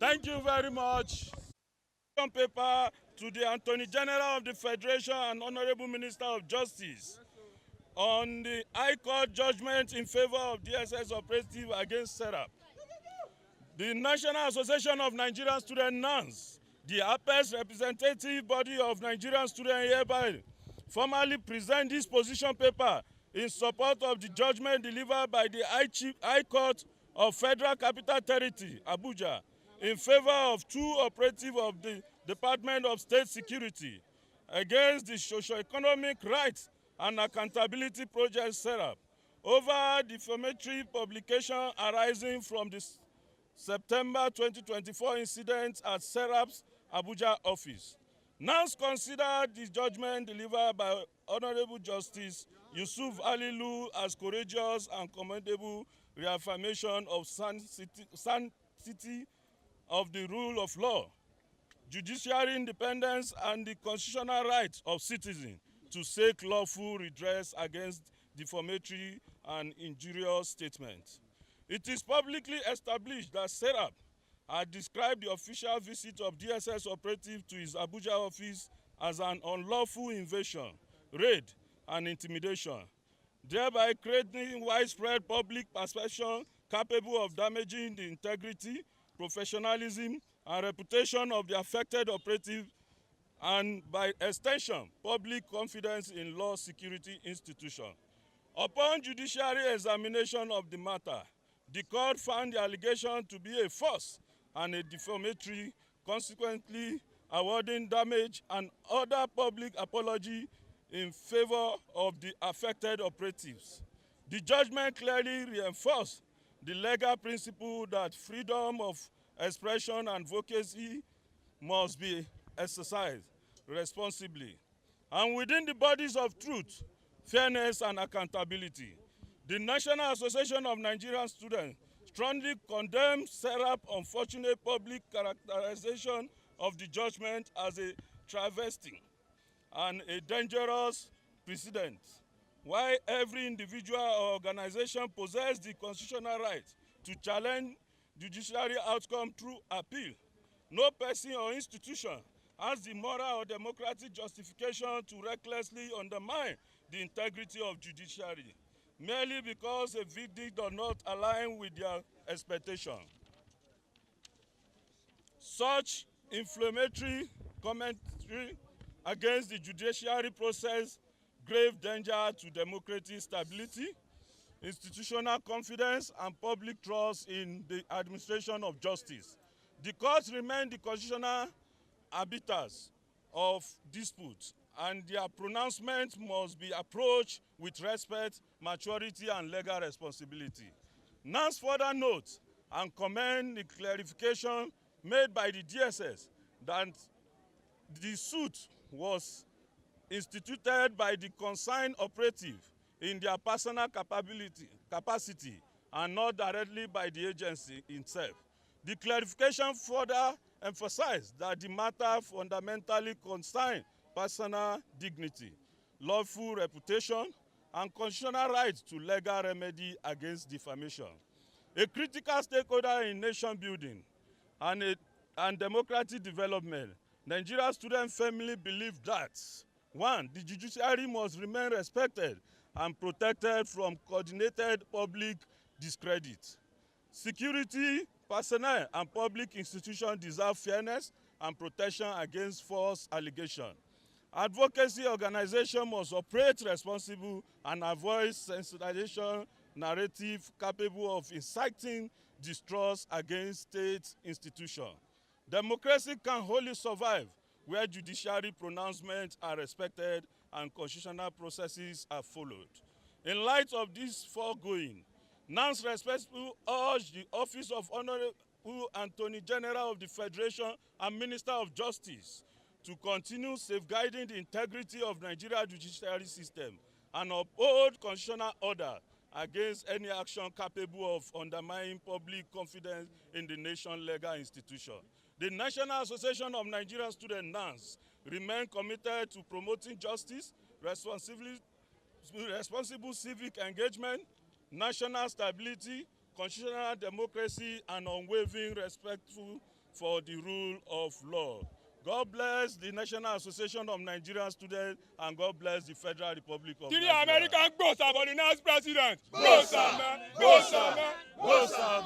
Thank you very much. Paper to the Attorney General of the Federation and Honorable Minister of Justice on the High Court judgment in favor of DSS operative against SERAP. The National Association of Nigerian Student NANS, the apex representative body of Nigerian students hereby formally present this position paper in support of the judgment delivered by the High Court of Federal Capital Territory, Abuja, in favor of two operatives of the Department of State Security against the Socio-Economic Rights and Accountability Project SERAP over defamatory publication arising from the September 2024 incident at SERAP's Abuja office. Now consider the judgment delivered by Honorable Justice Yusuf Alilu as courageous and commendable reaffirmation of sanctity of the rule of law, judiciary independence, and the constitutional right of citizens to seek lawful redress against defamatory and injurious statements. It is publicly established that SERAP had described the official visit of DSS operative to his Abuja office as an unlawful invasion, raid, and intimidation, thereby creating widespread public perception capable of damaging the integrity, professionalism, and reputation of the affected operative, and by extension, public confidence in law security institutions. Upon judiciary examination of the matter, the court found the allegation to be a false and a defamatory, consequently awarding damage and other public apology in favor of the affected operatives. The judgment clearly reinforced the legal principle that freedom of expression and advocacy must be exercised responsibly and within the bodies of truth, fairness, and accountability. The National Association of Nigerian Students strongly condemns SERAP's unfortunate public characterization of the judgment as a travesty and a dangerous precedent. While every individual or organization possesses the constitutional right to challenge judiciary outcome through appeal, no person or institution has the moral or democratic justification to recklessly undermine the integrity of judiciary merely because a verdict does not align with their expectation. Such inflammatory commentary against the judiciary process grave danger to democratic stability, institutional confidence, and public trust in the administration of justice. The courts remain the constitutional arbiters of disputes, and their pronouncement must be approached with respect, maturity, and legal responsibility. NANS further notes and commend the clarification made by the DSS that the suit was instituted by the concerned operative in their personal capacity and not directly by the agency itself. The clarification further emphasized that the matter fundamentally concerns personal dignity, lawful reputation, and constitutional right to legal remedy against defamation. A critical stakeholder in nation building and democratic development, Nigerian student family believe that 1. The judiciary must remain respected and protected from coordinated public discredit. Security, personnel, and public institutions deserve fairness and protection against false allegations. Advocacy organizations must operate responsible and avoid sensitization narrative capable of inciting distrust against state institutions. Democracy can wholly survive where judiciary pronouncements are respected and constitutional processes are followed. In light of this foregoing, NANS respectfully urge the Office of Honorable Attorney General of the Federation and Minister of Justice to continue safeguarding the integrity of Nigeria's judiciary system and uphold constitutional order against any action capable of undermining public confidence in the nation's legal institution. The National Association of Nigerian Students, NANS, remain committed to promoting justice, responsible civic engagement, national stability, constitutional democracy, and unwavering for the rule of law. God bless the National Association of Nigerian Students, and God bless the Federal Republic of Nigeria. American boss about the next president. Bosa! Bosa! Bosa!